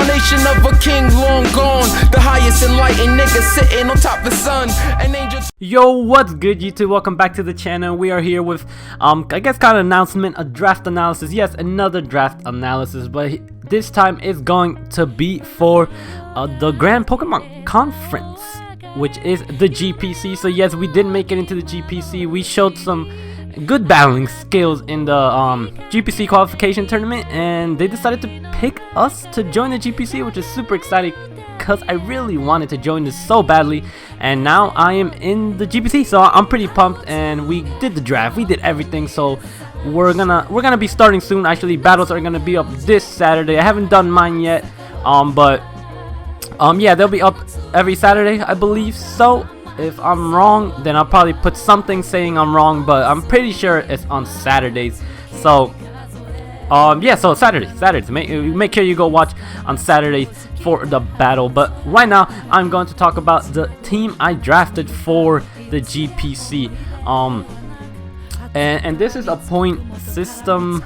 Reincarnation of a king long gone, the highest enlightened nigga sitting on top of the sun. An angel. Yo, what's good, YouTube? Welcome back to the channel. We are here with I guess kind of announcement, a draft analysis. Yes, another draft analysis, but this time it's going to be for the Grand Pokemon Conference, which is the GPC. So yes, we did make it into the GPC. We showed some good battling skills in the GPC qualification tournament, and they decided to pick us to join the GPC, which is super exciting because I really wanted to join this so badly, and now I am in the GPC, so I'm pretty pumped. And we did the draft, we did everything, so we're gonna be starting soon. Actually, battles are gonna be up this Saturday. I haven't done mine yet, but yeah, they'll be up every Saturday, I believe. So if I'm wrong, then I'll probably put something saying I'm wrong, but I'm pretty sure it's on Saturdays. So yeah, so Saturdays. Make sure you go watch on Saturdays for the battle. But right now, I'm going to talk about the team I drafted for the GPC. And this is a point system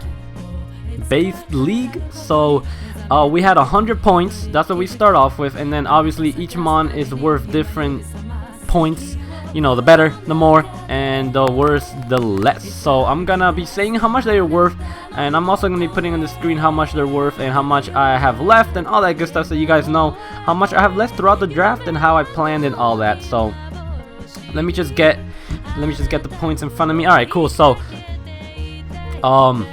based league. So we had 100 points. That's what we start off with, and then obviously each mon is worth different points. You know, the better, the more, and the worse, the less. So I'm gonna be saying how much they're worth, and I'm also gonna be putting on the screen how much they're worth and how much I have left and all that good stuff, so you guys know how much I have left throughout the draft and how I planned and all that. So let me just get the points in front of me. All right, cool. So I'm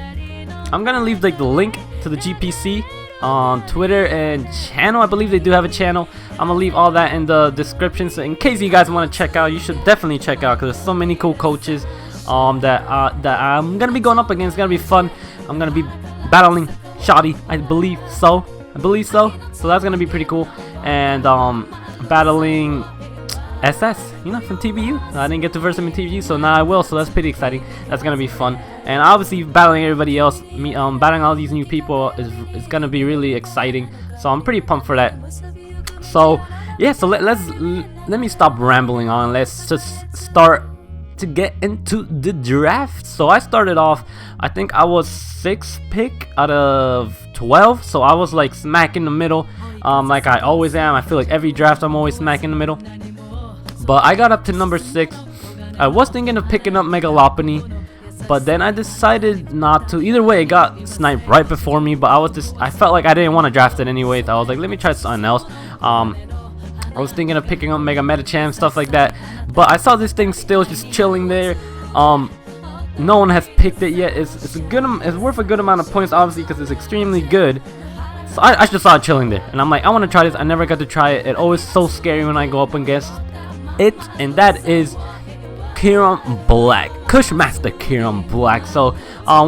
gonna leave like the link to the GPC on Twitter and channel. I believe they do have a channel. I'm gonna leave all that in the description, so in case you guys want to check out, you should definitely check out, because there's so many cool coaches that I'm gonna be going up against. It's gonna be fun. I'm gonna be battling Shoddy, I believe so. So that's gonna be pretty cool. And battling SS, you know, from TBU. I didn't get to verse him in TBU, so now I will. So that's pretty exciting. That's gonna be fun. And obviously battling everybody else, battling all these new people is gonna be really exciting. So I'm pretty pumped for that. So yeah, so let me stop rambling on. Let's just start to get into the draft. So I started off, I think I was 6th pick out of 12. So I was like smack in the middle, like I always am. I feel like every draft I'm always smack in the middle. But I got up to number 6. I was thinking of picking up Megalopony, but then I decided not to. Either way, it got sniped right before me, but I felt like I didn't want to draft it anyways. I was like, let me try something else. I was thinking of picking up Mega Metacham, stuff like that, but I saw this thing still just chilling there. No one has picked it yet. It's worth a good amount of points, obviously, because it's extremely good. So I just saw it chilling there, and I'm like, I want to try this. I never got to try it. It's always so scary when I go up against it, and that is Kyurem-Black, Munchlaxster Kyurem-Black. So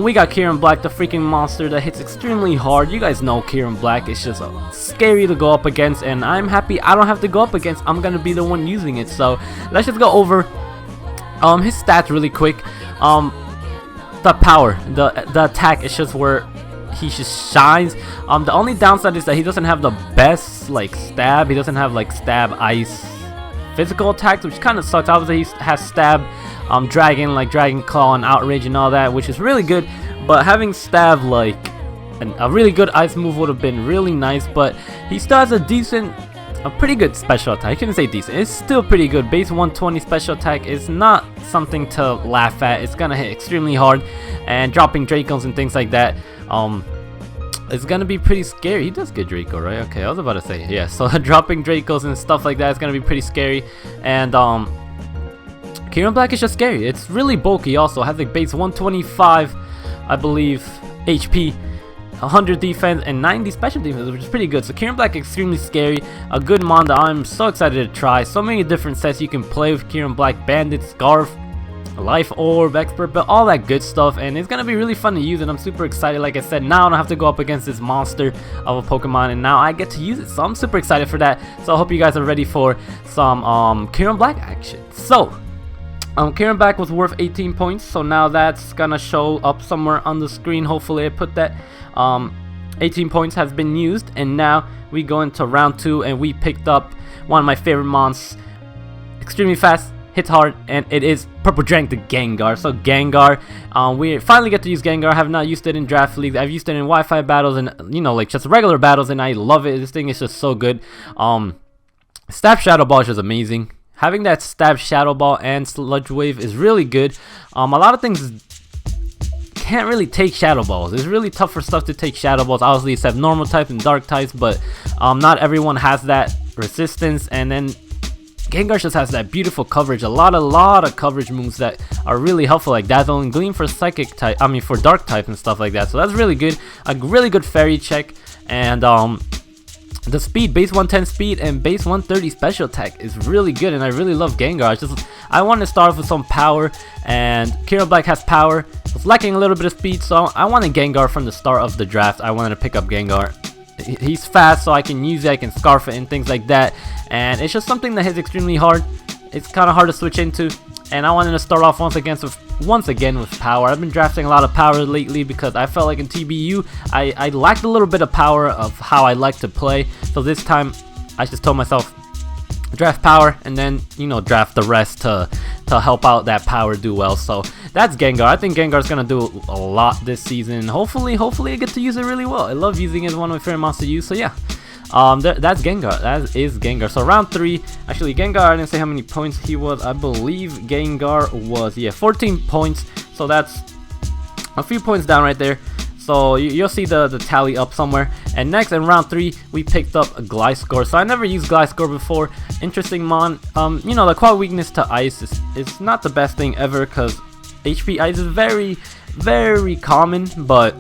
we got Kyurem-Black, the freaking monster that hits extremely hard. You guys know Kyurem-Black is just scary to go up against, and I'm happy I don't have to go up against. I'm gonna be the one using it. So let's just go over his stats really quick. The power, the attack is just where he just shines. The only downside is that he doesn't have the best like stab. He doesn't have like stab, ice, physical attacks, which kind of sucks. Obviously he has stab, dragon, like dragon claw and outrage and all that, which is really good. But having stab, like a really good ice move, would have been really nice. But he still has a pretty good special attack. I shouldn't say decent, it's still pretty good. Base 120 special attack is not something to laugh at. It's gonna hit extremely hard, and dropping Dracos and things like that, it's gonna be pretty scary. He does get Draco, right? Okay, I was about to say, yeah. So dropping Dracos and stuff like that is gonna be pretty scary. And Kyurem-Black is just scary. It's really bulky. Also has like base 125, I believe, HP, 100 defense, and 90 special defense, which is pretty good. So Kyurem-Black extremely scary. A good mon that I'm so excited to try. So many different sets you can play with Kyurem-Black: Bandit, Scarf, Life Orb, Expert, but all that good stuff, and it's gonna be really fun to use, and I'm super excited. Like I said, now I don't have to go up against this monster of a Pokemon, and now I get to use it, so I'm super excited for that. So I hope you guys are ready for some Kyurem-Black action. So Kyurem-Black was worth 18 points, so now that's gonna show up somewhere on the screen. Hopefully I put that. 18 points has been used, and now we go into round 2, and we picked up one of my favorite mons, extremely fast, hits hard, and it is Purple Drank the Gengar. So Gengar, we finally get to use Gengar. I have not used it in draft leagues. I've used it in Wi-Fi battles and, you know, like just regular battles, and I love it. This thing is just so good. Stab Shadow Ball is just amazing. Having that Stab Shadow Ball and Sludge Wave is really good. A lot of things can't really take Shadow Balls. It's really tough for stuff to take Shadow Balls. Obviously, it's have normal type and dark types, but not everyone has that resistance. And then Gengar just has that beautiful coverage. A lot of coverage moves that are really helpful, like Dazzle and Gleam for psychic type. I mean, for dark type and stuff like that. So that's really good. A really good fairy check. And the speed, base 110 speed and base 130 special attack is really good, and I really love Gengar. I want to start off with some power, and Kyurem-Black has power. It's lacking a little bit of speed, so I wanted Gengar from the start of the draft. I wanted to pick up Gengar. He's fast, so I can use it, I can scarf it and things like that, and it's just something that hits extremely hard. It's kind of hard to switch into, and I wanted to start off once again with power. I've been drafting a lot of power lately because I felt like in TBU I lacked a little bit of power of how I like to play. So this time I just told myself, draft power, and then, you know, draft the rest to help out that power do well. So that's Gengar. I think Gengar's gonna do a lot this season. Hopefully I get to use it really well. I love using it as one of my favorite monsters to use. So yeah, that's Gengar. That is Gengar. So round 3, actually Gengar, I didn't say how many points he was. I believe Gengar was 14 points. So that's a few points down right there. So you'll see the tally up somewhere. And next in round 3, we picked up a Gliscor. So I never used Gliscor before. Interesting mon. You know, the quad weakness to ice is not the best thing ever, because HP ice is very, very common. But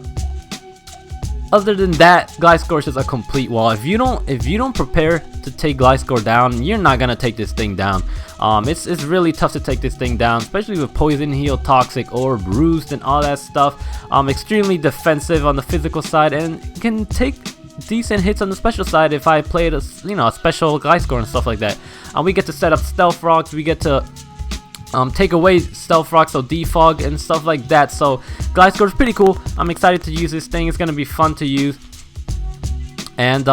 other than that, Gliscor is just a complete wall. If you don't prepare to take Gliscor down, you're not gonna take this thing down. It's really tough to take this thing down, especially with Poison, Heal, Toxic, Orb, Roost, and all that stuff. Extremely defensive on the physical side, and can take decent hits on the special side if I played a special Gliscor and stuff like that. We get to set up Stealth Rocks. We get to take away Stealth Rocks, so defog and stuff like that. So Gliscor is pretty cool. I'm excited to use this thing. It's gonna be fun to use. And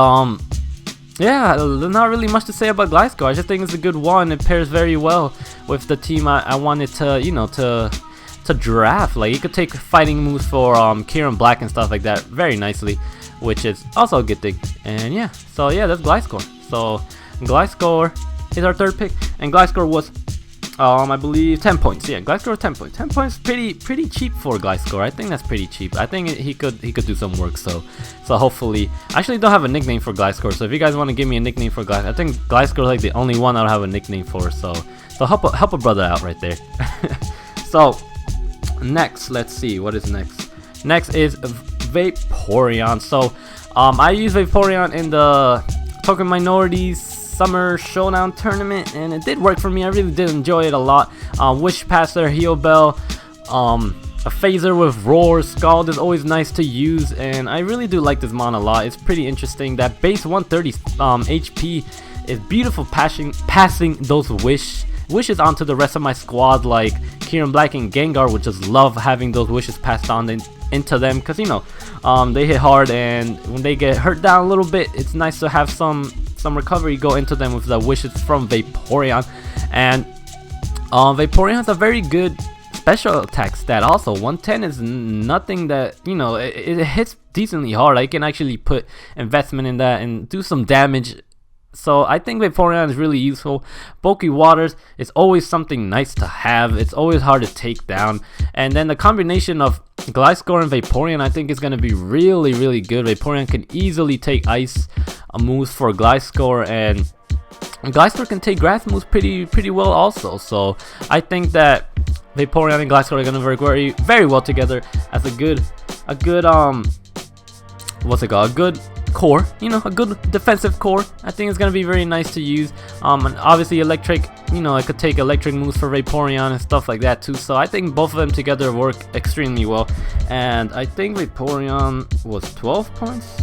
yeah, not really much to say about Gliscor. I just think it's a good one. It pairs very well with the team I wanted to, you know, to draft. Like, you could take fighting moves for Kyurem-Black and stuff like that very nicely, which is also a good thing. And yeah, so yeah, that's Gliscor. So Gliscor is our 3rd pick, and Gliscor was I believe 10 points. Yeah, Gliscor 10 points. 10 points, pretty cheap for Gliscor. I think that's pretty cheap. I think he could do some work. So hopefully, I actually don't have a nickname for Gliscor. So if you guys want to give me a nickname for Gliscor, I think Gliscor is like the only one I don't have a nickname for. So help a brother out right there. So next, let's see what is next. Next is Vaporeon. So I use Vaporeon in the Token Minorities Summer Showdown tournament, and it did work for me. I really did enjoy it a lot. Wish Passer, Heal Bell, a phaser with Roar, Scald is always nice to use, and I really do like this mon a lot. It's pretty interesting. That base 130 HP is beautiful, passing those wishes onto the rest of my squad, like Kyurem-Black and Gengar, would just love having those wishes passed on into them, because, you know, they hit hard, and when they get hurt down a little bit, it's nice to have some recovery go into them with the wishes from Vaporeon. And Vaporeon has a very good special attack stat also. 110 is nothing that, you know, it hits decently hard. I can actually put investment in that and do some damage. So I think Vaporeon is really useful. Bulky Waters is always something nice to have. It's always hard to take down. And then the combination of Gliscor and Vaporeon, I think, is going to be really, really good. Vaporeon can easily take ice moves for Gliscor, and Gliscor can take grass moves pretty well also. So I think that Vaporeon and Gliscor are going to work very, very well together as a good what's it called? A good core, you know, a good defensive core. I think it's gonna be very nice to use. And obviously electric, you know, I could take electric moves for Vaporeon and stuff like that too. So I think both of them together work extremely well. And I think Vaporeon was 12 points.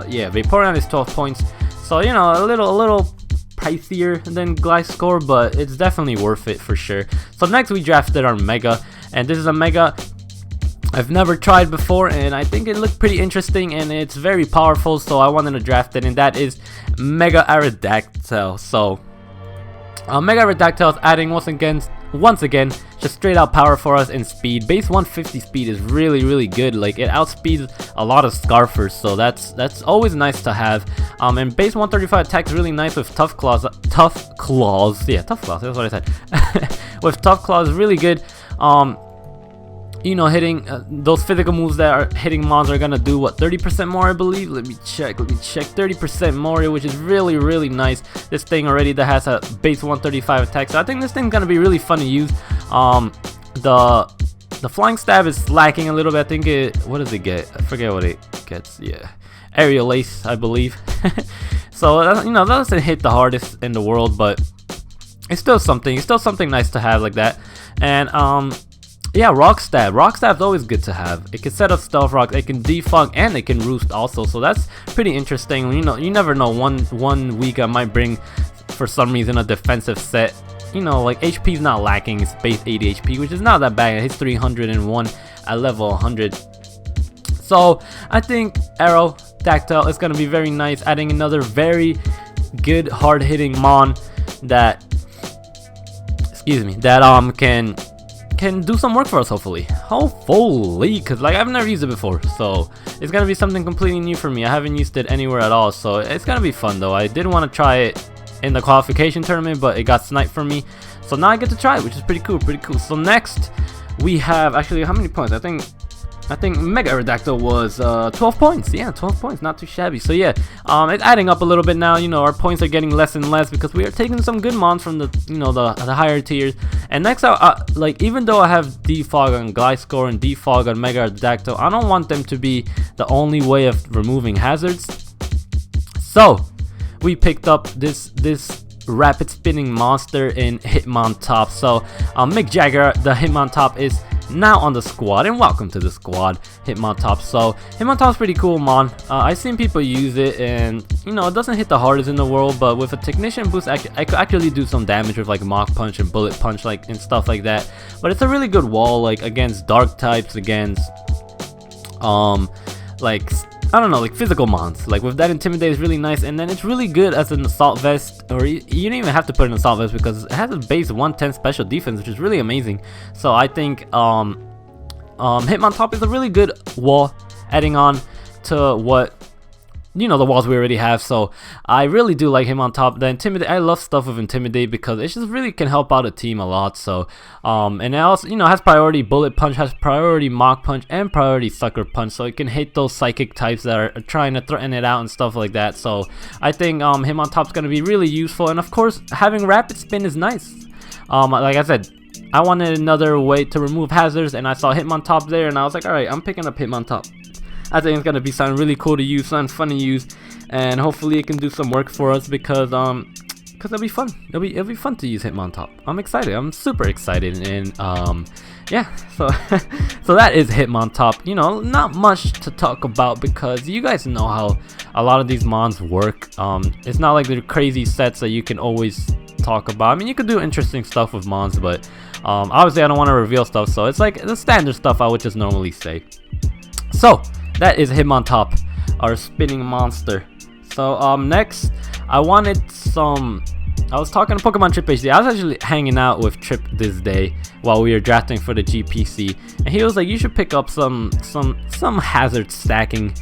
Yeah, Vaporeon is 12 points. So, you know, a little pricier than Gliscor, but it's definitely worth it for sure. So next we drafted our Mega, and this is a Mega I've never tried before, and I think it looked pretty interesting, and it's very powerful, so I wanted to draft it, and that is Mega Aerodactyl. So Mega Redactyl is adding once again just straight out power for us in speed. Base 150 speed is really good. Like, it outspeeds a lot of Scarfers, so that's always nice to have. And base 135 attack is really nice with Tough Claws. Yeah, Tough Claws, that's what I said. With Tough Claws, really good. You know, hitting those physical moves that are hitting mons are gonna do what, 30% more, I believe. Let me check. 30% more, which is really nice. This thing already that has a base 135 attack, so I think this thing's gonna be really fun to use. The flying stab is lacking a little bit. I think what does it get? I forget what it gets. Yeah, aerial ace, I believe. So you know, that doesn't hit the hardest in the world, but it's still something. It's still something nice to have like that. And yeah, Rock Stab. Rock Stab's always good to have. It can set up Stealth Rocks, it can defog, and it can roost also. So that's pretty interesting. You know, you never know. One week I might bring, for some reason, a defensive set. You know, like HP's not lacking. It's base 80 HP, which is not that bad. It hits 301 at level 100. So I think Aerodactyl is gonna be very nice, adding another very good hard-hitting mon that, can do some work for us, hopefully, because like I've never used it before, so it's gonna be something completely new for me. I haven't used it anywhere at all, so it's gonna be fun though. I did want to try it in the qualification tournament, but it got sniped for me, so now I get to try it, which is pretty cool. So next we have, actually, how many points? I think Mega Aerodactyl was 12 points. Yeah, 12 points, not too shabby. So yeah, it's adding up a little bit now. You know, our points are getting less and less because we are taking some good mons from the, you know, the higher tiers. And next out, like, even though I have defog on Gliscor and defog on Mega Aerodactyl, I don't want them to be the only way of removing hazards. So we picked up this rapid spinning monster in Hitmontop. So Mick Jagger, the Hitmontop, is now on the squad, and welcome to the squad, Hitmontop. So Hitmontop's pretty cool mon. I've seen people use it, and you know, it doesn't hit the hardest in the world, but with a technician boost I could actually do some damage with like Mach Punch and Bullet Punch, like, and stuff like that. But it's a really good wall, like against dark types, against like, I don't know, like physical mons. Like with that, Intimidate is really nice, and then it's really good as an assault vest, or you don't even have to put an assault vest because it has a base 110 special defense, which is really amazing. So I think Hitmontop is a really good wall, adding on to what, you know, the walls we already have. So I really do like him on top. The Intimidate, I love stuff with Intimidate because it just really can help out a team a lot. So and it also, you know, has priority Bullet Punch, has priority Mach Punch, and priority Sucker Punch, so it can hit those psychic types that are trying to threaten it out and stuff like that. So I think him on top is going to be really useful, and of course having rapid spin is nice. Like I said, I wanted another way to remove hazards, and I saw Hitmontop there, and I was like, alright, I'm picking up Hitmontop. I think it's gonna be something really cool to use, something fun to use, and hopefully it can do some work for us because it'll be fun. It'll be fun to use Hitmontop. I'm excited. I'm super excited, and yeah. So so that is Hitmontop. You know, not much to talk about because you guys know how a lot of these mons work. It's not like they're crazy sets that you can always talk about. I mean, you could do interesting stuff with mons, but obviously I don't want to reveal stuff, so it's like the standard stuff I would just normally say. So that is Hitmontop, our spinning monster. So next I wanted some, I was talking to Pokemon Trip HD. I was actually hanging out with Trip this day while we were drafting for the GPC, and he was like, you should pick up some hazard stacking,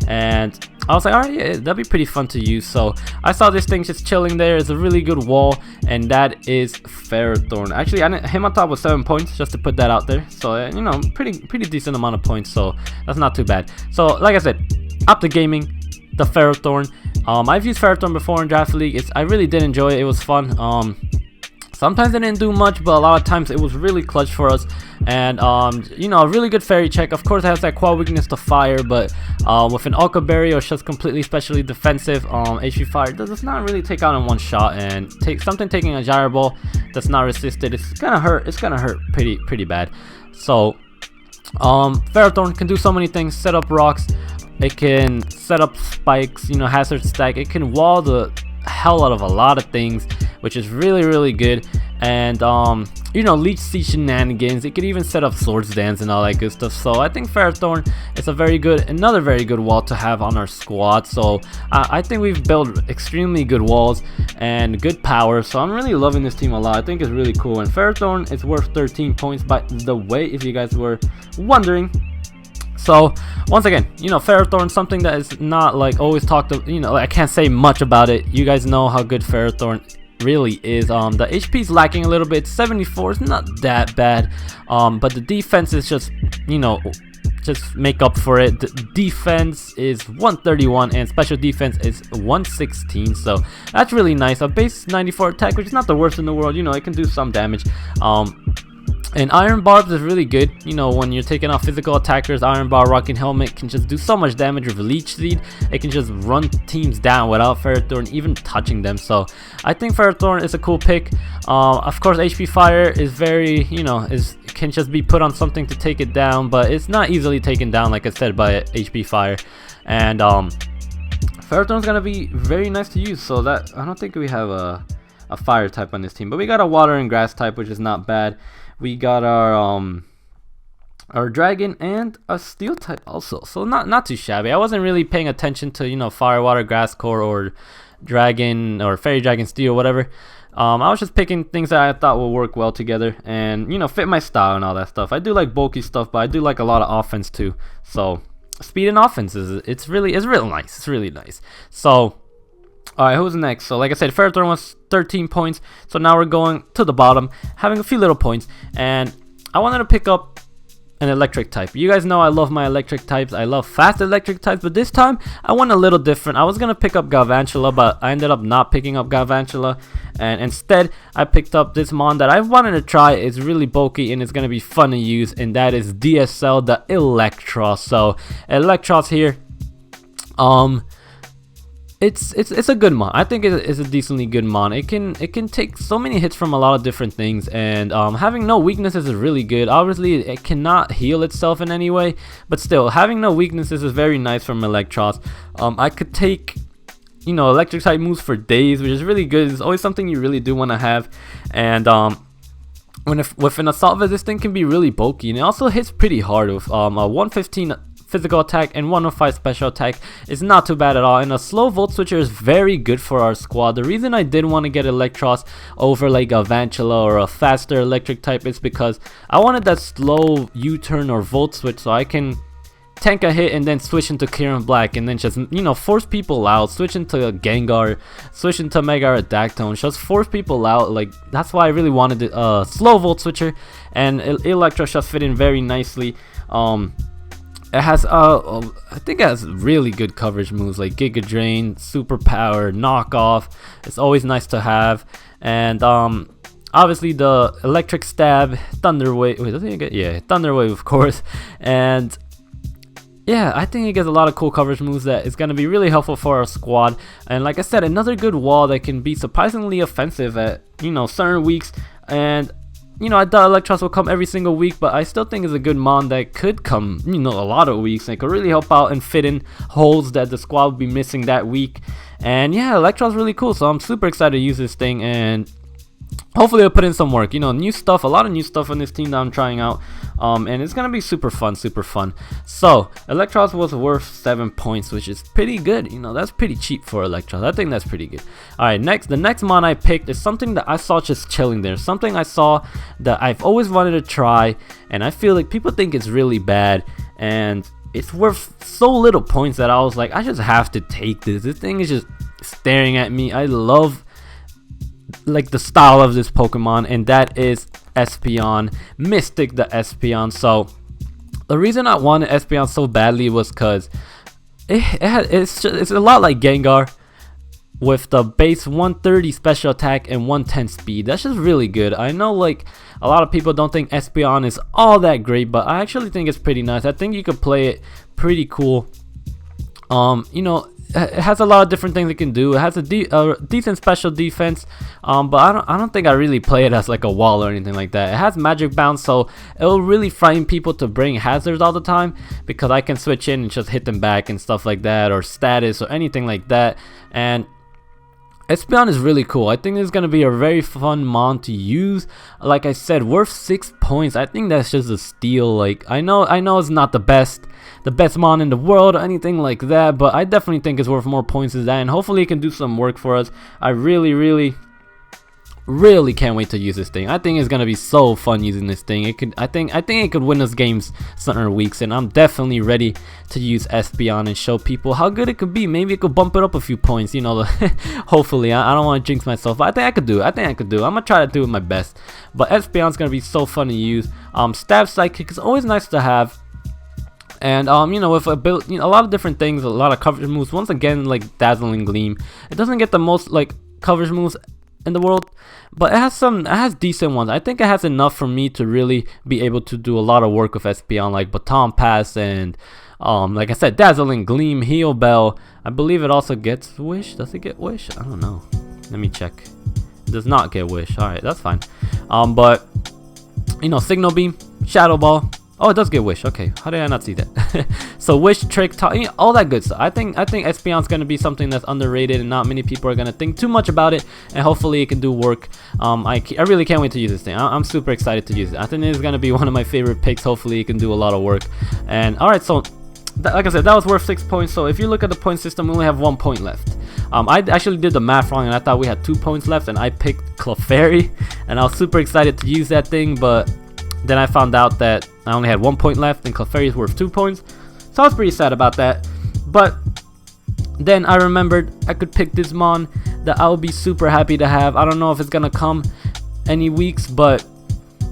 and I was like, alright, yeah, that'd be pretty fun to use. So I saw this thing just chilling there. It's a really good wall, and that is Ferrothorn. Actually, Hitmontop was 7 points, just to put that out there. So you know, pretty decent amount of points, so that's not too bad. So like I said, Optic Gaming, the Ferrothorn. I've used Ferrothorn before in Draft League. I really did enjoy it. It was fun. Sometimes it didn't do much, but a lot of times it was really clutch for us. And you know, a really good fairy check. Of course it has that quad weakness to fire, but with an Ultra Berry or just completely specially defensive, HP fire does not really take out in one shot, and something taking a gyro ball that's not resisted, it's gonna hurt. It's gonna hurt pretty bad. So Ferrothorn can do so many things. Set up rocks, it can set up spikes, you know, hazard stack, it can wall the hell out of a lot of things, which is really good. and you know, Leech Seed shenanigans. It could even set up Swords Dance and all that good stuff. So I think Ferrothorn is another very good wall to have on our squad. So I think we've built extremely good walls and good power. So I'm really loving this team a lot. I think it's really cool. And Ferrothorn is worth 13 points, by the way, if you guys were wondering. So once again, you know, Ferrothorn, something that is not like always talked of, you know, I can't say much about it. You guys know how good Ferrothorn really is. The HP is lacking a little bit. 74 is not that bad, but the defense is just, you know, just make up for it. The defense is 131 and special defense is 116, so that's really nice. A base 94 attack, which is not the worst in the world. You know, it can do some damage. And Iron Barbs is really good. You know, when you're taking off physical attackers, Iron Bar, Rocking Helmet can just do so much damage with Leech Seed. It can just run teams down without Ferrothorn even touching them. So I think Ferrothorn is a cool pick. Of course, HP Fire is very, you know, can just be put on something to take it down, but it's not easily taken down, like I said, by HP Fire. And Ferrothorn's gonna be very nice to use. So that I don't think we have a fire type on this team, but we got a water and grass type, which is not bad. We got our dragon and a steel type also, so not too shabby. I wasn't really paying attention to, you know, fire, water, grass core, or dragon or fairy dragon steel, whatever. I was just picking things that I thought would work well together and, you know, fit my style and all that stuff. I do like bulky stuff, but I do like a lot of offense too. So speed and offense it's real nice. It's really nice. So alright, who's next? So like I said, Ferrothorn was 13 points. So now we're going to the bottom, having a few little points. And I wanted to pick up an electric type. You guys know I love my electric types. I love fast electric types, but this time I went a little different. I was going to pick up Galvantula, but I ended up not picking up Galvantula. And instead, I picked up this mon that I wanted to try. It's really bulky and it's going to be fun to use. And that is DSL, the Electros. So Electros here. It's a good mon. I think it's a decently good mon. It can take so many hits from a lot of different things, and having no weaknesses is really good. Obviously, it cannot heal itself in any way, but still, having no weaknesses is very nice from Electros. I could take, you know, electric type moves for days, which is really good. It's always something you really do want to have, and with an assault vest, this thing can be really bulky, and it also hits pretty hard with a 115 physical attack and 105 special attack. Is not too bad at all, and a slow volt switcher is very good for our squad. The reason I did want to get Electros over like a Vantula or a faster electric type is because I wanted that slow U-turn or volt switch, so I can tank a hit and then switch into Kyurem-Black and then just, you know, force people out, switch into Gengar, switch into Mega Aerodactyl, just force people out. Like, that's why I really wanted a slow volt switcher, and Electro just fit in very nicely. It has I think it has really good coverage moves like Giga Drain, Super Power, Knockoff. It's always nice to have. And obviously the Electric Stab, Thunder Wave. Wait, doesn't it get, yeah, Thunder Wave, of course. And yeah, I think it gets a lot of cool coverage moves that is going to be really helpful for our squad. And like I said, another good wall that can be surprisingly offensive at, you know, certain weeks. And you know, I thought Electros will come every single week, but I still think it's a good mon that could come, you know, a lot of weeks, and it could really help out and fit in holes that the squad would be missing that week. And yeah, Electros really cool, so I'm super excited to use this thing, and hopefully I'll put in some work. You know, new stuff, a lot of new stuff on this team that I'm trying out, and it's gonna be super fun. So Electros was worth 7 points, which is pretty good. You know, that's pretty cheap for Electros. I think that's pretty good. All right, the next mon I picked is something that I saw just chilling there, something I saw that I've always wanted to try, and I feel like people think it's really bad, and it's worth so little points that I was like, I just have to take this. This thing is just staring at me. I love like the style of this Pokemon, and that is Espeon, Mystic the Espeon. So the reason I wanted Espeon so badly was because it's a lot like Gengar with the base 130 special attack and 110 speed. That's just really good. I know like a lot of people don't think Espeon is all that great, but I actually think it's pretty nice. I think you could play it pretty cool. You know, it has a lot of different things it can do. It has a decent special defense, but I don't think I really play it as like a wall or anything like that. It has magic bounce, so it'll really frighten people to bring hazards all the time, because I can switch in and just hit them back and stuff like that, or status or anything like that. And Espeon is really cool. I think it's gonna be a very fun mon to use. Like I said, worth 6 points. I think that's just a steal. Like I know it's not the best mon in the world or anything like that, but I definitely think it's worth more points than that, and hopefully it can do some work for us. I really can't wait to use this thing. I think it's gonna be so fun using this thing. I think it could win us games certain weeks, and I'm definitely ready to use Espeon and show people how good it could be. Maybe it could bump it up a few points, you know. Hopefully, I don't want to jinx myself, but I think I could do it. I'm gonna try to do it my best. But Espeon's gonna be so fun to use. Stab Psychic is always nice to have. And you know, with a lot of different things, a lot of coverage moves. Once again, like Dazzling Gleam, it doesn't get the most like coverage moves in the world, but it has decent ones. I think it has enough for me to really be able to do a lot of work with Espeon, like Baton Pass and like I said, Dazzling Gleam, Heal Bell. I believe it also gets Wish. Does it get Wish? I don't know. Let me check. It does not get Wish. Alright, that's fine. But you know, Signal Beam, Shadow Ball. Oh, it does get Wish. Okay, how did I not see that? So Wish, Trick, all that good stuff. I think Espeon's gonna be something that's underrated, and not many people are gonna think too much about it. And hopefully it can do work. I really can't wait to use this thing. I'm super excited to use it. I think it's gonna be one of my favorite picks. Hopefully it can do a lot of work. And all right, so like I said, that was worth 6 points. So if you look at the point system, we only have 1 point left. I actually did the math wrong, and I thought we had 2 points left, and I picked Clefairy, and I was super excited to use that thing, but then I found out that I only had 1 point left, and Clefairy is worth 2 points. So I was pretty sad about that. But then I remembered I could pick this mon that I would be super happy to have. I don't know if it's gonna come any weeks, but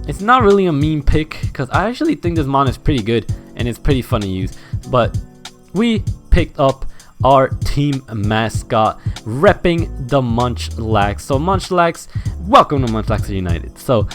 it's not really a mean pick, because I actually think this mon is pretty good and it's pretty fun to use. But we picked up our team mascot, repping the Munchlaxster. So Munchlaxster, welcome to Munchlaxster United. So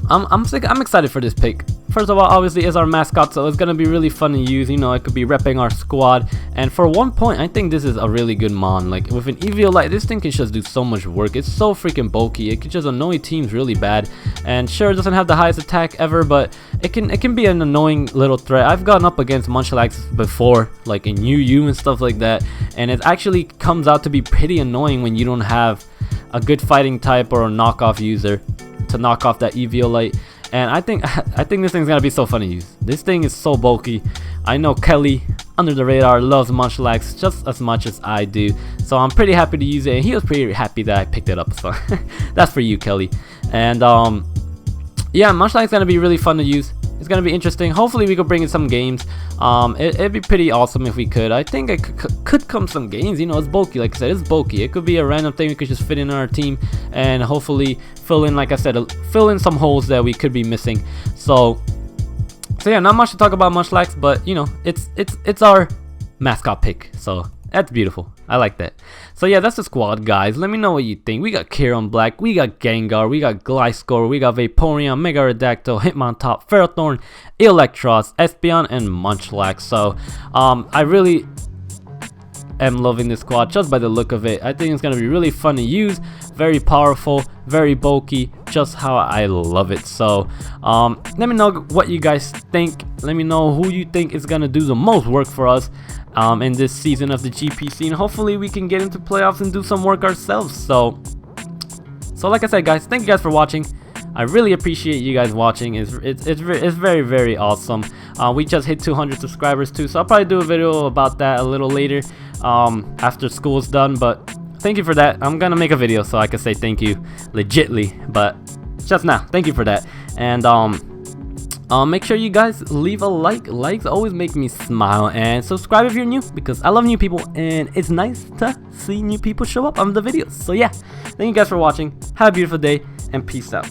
I'm excited for this pick. First of all, obviously, it's our mascot, so it's gonna be really fun to use. You know, it could be repping our squad, and for 1 point, I think this is a really good mon. Like with an Eviolite, this thing can just do so much work. It's so freaking bulky. It can just annoy teams really bad. And sure, it doesn't have the highest attack ever, but it can be an annoying little threat. I've gone up against Munchlaxster before, like in UU and stuff like that, and it actually comes out to be pretty annoying when you don't have a good fighting type or a knockoff user to knock off that Eviolite. And I think this thing's gonna be so fun to use. This thing is so bulky. I know Kelly under the radar loves Munchlaxster just as much as I do, so I'm pretty happy to use it, and he was pretty happy that I picked it up. So that's for you, Kelly. And yeah, Munchlaxster is gonna be really fun to use. It's gonna be interesting. Hopefully we could bring in some games. It'd be pretty awesome if we could. I think it could come some games. You know, it's bulky. Like I said, it's bulky. It could be a random thing we could just fit in our team and hopefully fill in, like I said, fill in some holes that we could be missing. So yeah, not much to talk about Munchlaxster, but you know, it's our mascot pick. So that's beautiful. I like that. So yeah, that's the squad, guys. Let me know what you think. We got Kyurem-Black, we got Gengar, we got Gliscor, we got Vaporeon, Mega Redactyl, Hitmontop, Ferrothorn, Electros, Espeon, and Munchlaxster. So I really am loving this squad just by the look of it. I think it's gonna be really fun to use, very powerful, very bulky, just how I love it. So let me know what you guys think. Let me know who you think is gonna do the most work for us in this season of the GPC, and hopefully we can get into playoffs and do some work ourselves. So like I said, guys, thank you guys for watching. I really appreciate you guys watching. It's very awesome. We just hit 200 subscribers too, so I'll probably do a video about that a little later after school's done. But thank you for that. I'm gonna make a video so I can say thank you legitly, but just now, thank you for that. And make sure you guys leave a like. Likes always make me smile, and subscribe if you're new, because I love new people and it's nice to see new people show up on the videos. So yeah, thank you guys for watching. Have a beautiful day and peace out.